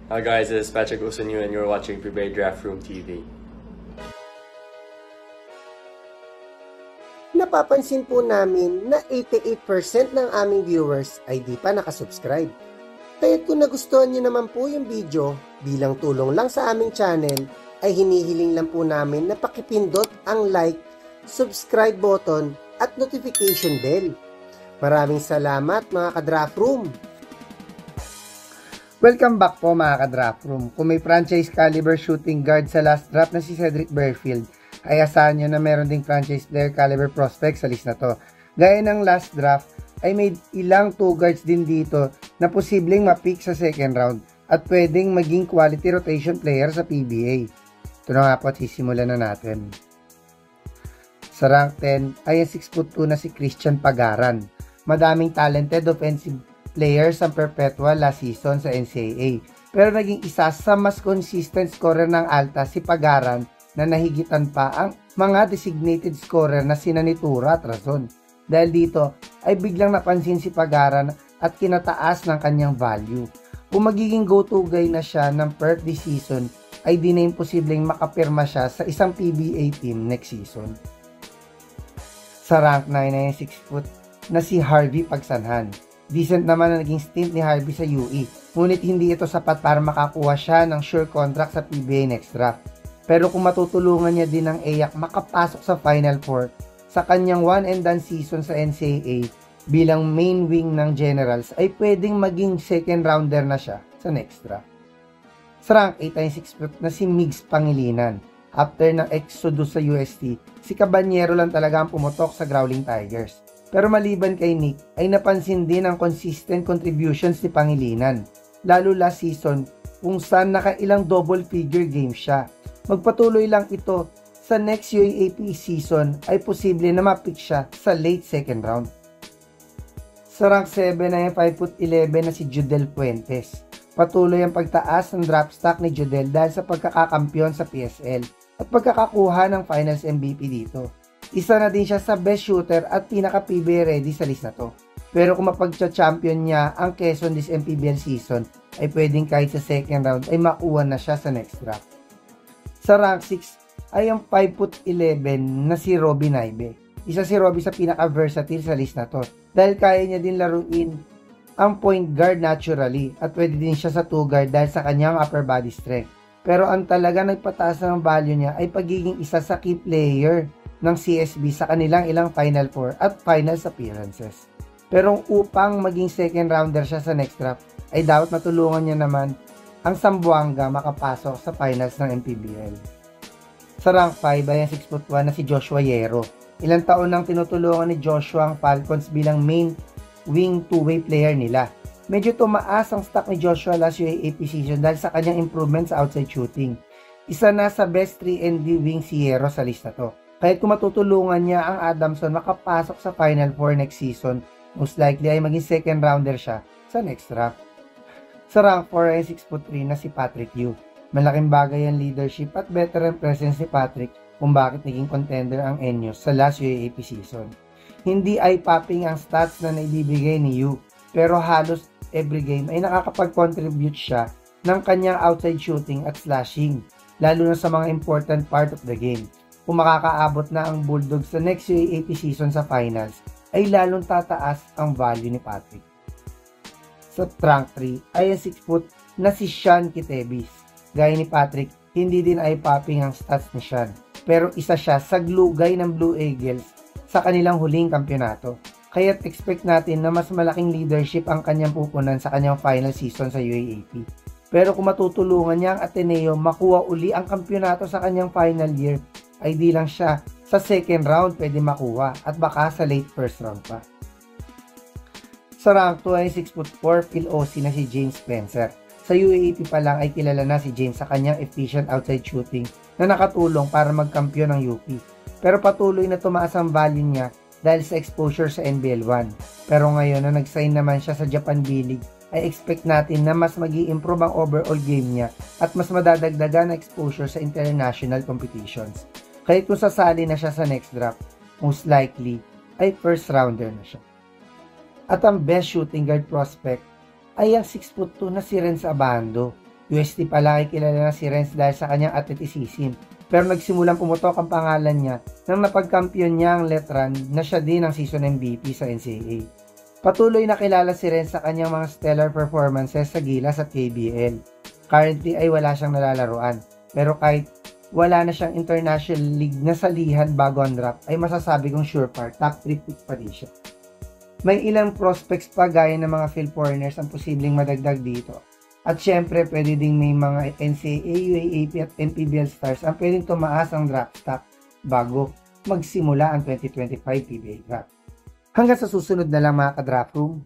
Hi guys, this is Patrick Usunyu and you're watching Prepare Draft Room TV. Napapansin po namin na 88% ng aming viewers ay di pa nakasubscribe. Kaya't kung nagustuhan niyo naman po yung video, bilang tulong lang sa aming channel, ay hinihiling lang po namin na pakipindot ang like, subscribe button at notification bell. Maraming salamat mga ka-Draft Room! Welcome back po mga ka-Draft Room. Kung may franchise caliber shooting guard sa last draft na si Cedric Berfield, ay asahan nyo na meron ding franchise player caliber prospect sa list na to. Gaya ng last draft, ay may ilang 2 guards din dito na posibleng ma-pick sa second round at pwedeng maging quality rotation player sa PBA. Ito na nga po at sisimulan na natin. Sa rank 10 ay ang 6'2" na si Christian Pagaran. Madaming talented offensive players ang perpetual last season sa NCAA. Pero naging isa sa mas consistent scorer ng Alta si Pagaran na nahigitan pa ang mga designated scorer na sina Nitura at Razon. Dahil dito ay biglang napansin si Pagaran at kinataas ng kanyang value. Kung magiging go-to guy na siya ng Perth this season ay di na imposibleng makapirma siya sa isang PBA team next season. Sa rank 9 ay 6' na si Harvey Pagsanhan. Decent naman na naging stint ni Harvey sa UE, ngunit hindi ito sapat para makakuha siya ng sure contract sa PBA next draft. Pero kung matutulungan niya din ng EAC makapasok sa Final Four sa kanyang one and done season sa NCAA bilang main wing ng Generals, ay pwedeng maging second rounder na siya sa next draft. Sa rank 8 ay 6' na si Migs Pangilinan. After ng exodus sa UST, si Cabanyero lang talaga ang pumutok sa Growling Tigers. Pero maliban kay Nick, ay napansin din ang consistent contributions ni Pangilinan, lalo last season kung saan nakailang double figure games siya. Magpatuloy lang ito sa next UAAP season ay posible na ma-pick siya sa late second round. Sa rank 7 ay 5'11" na si Judel Puentes. Patuloy ang pagtaas ng draft stock ni Judel dahil sa pagkakakampiyon sa PSL at pagkakakuha ng finals MVP dito. Isa na din siya sa best shooter at pinaka-PBA ready sa list na to. Pero kung mapagcha-champion niya ang Quezon this MPBL season, ay pwedeng kahit sa second round ay makuha na siya sa next draft. Sa rank 6 ay ang 5'11" na si Robby Naibe. Isa si Robby sa pinaka-versatile sa list na to dahil kaya niya din laruin ang point guard naturally at pwede din siya sa 2 guard dahil sa kanyang upper body strength. Pero ang talaga nagpataas ng value niya ay pagiging isa sa key player ng CSB sa kanilang ilang Final Four at Finals appearances. Pero upang maging second rounder siya sa next draft, ay dapat matulungan niya naman ang Zamboanga makapasok sa finals ng MPBL. Sa rank 5 ay ang 6'1" na si Joshua Yero. Ilang taon nang tinutulungan ni Joshua ang Falcons bilang main wing two-way player nila. Medyo tumaas ang stock ni Joshua last UAAP season dahil sa kanyang improvement sa outside shooting. Isa na sa best 3&D wing si Yero sa list na to. Kahit kung matutulungan niya ang Adamson makapasok sa Final Four next season, most likely ay maging second rounder siya sa next draft. Sa rank 4 ay 6'3" na si Patrick Yu. Malaking bagay ang leadership at veteran presence ni Patrick kung bakit naging contender ang Enyos sa last UAAP season. Hindi eye-popping ang stats na naibibigay ni Yu, pero halos every game ay nakakapag-contribute siya ng kanyang outside shooting at slashing, lalo na sa mga important part of the game. Kung makakaabot na ang Bulldogs sa next UAAP season sa finals, ay lalong tataas ang value ni Patrick. Sa rank 3 ay ang 6' na si Sean Kitebis. Gaya ni Patrick, hindi din eye-popping ang stats ni Sean, pero isa siya sa glugay ng Blue Eagles sa kanilang huling kampyonato. Kaya't expect natin na mas malaking leadership ang kanyang pupunan sa kanyang final season sa UAAP. Pero kung matutulungan niya ang Ateneo makuha uli ang kampyonato sa kanyang final year, ay di lang siya sa second round pwede makuha at baka sa late first round pa. Sa rank 2 ay 6'4" Phil Osi na si James Spencer. Sa UAAP pa lang ay kilala na si James sa kanyang efficient outside shooting na nakatulong para magkampiyon ng UP. Pero patuloy na tumaas ang value niya dahil sa exposure sa NBL 1. Pero ngayon na nag-sign naman siya sa Japan B-League, ay expect natin na mas mag-i-improve ang overall game niya at mas madadagdagan na exposure sa international competitions. Kahit kung sasali na siya sa next draft, most likely ay first rounder na siya. At ang best shooting guard prospect ay ang 6'2" na si Renz Abando. UST pala ay kilala na si Renz dahil sa kanyang athleticism. Pero nagsimulang pumutok ang pangalan niya nang napagkampiyon niya ang Letran na siya din ang season MVP sa NCAA. Patuloy na kilala si Renz sa kanyang mga stellar performances sa Gilas at KBL. Currently ay wala siyang nalalaruan. Pero kahit wala na siyang international league na salihan bago ang draft, ay masasabi kong surefire top 3 pick pa rin siya. May ilang prospects pa gaya ng mga field foreigners ang posibleng madagdag dito. At syempre, pwede ding may mga NCAA, UAAP at NPBL stars ang pwedeng tumaas ang draft stock bago magsimula ang 2025 PBA draft. Hanggang sa susunod na lang mga ka-draft room.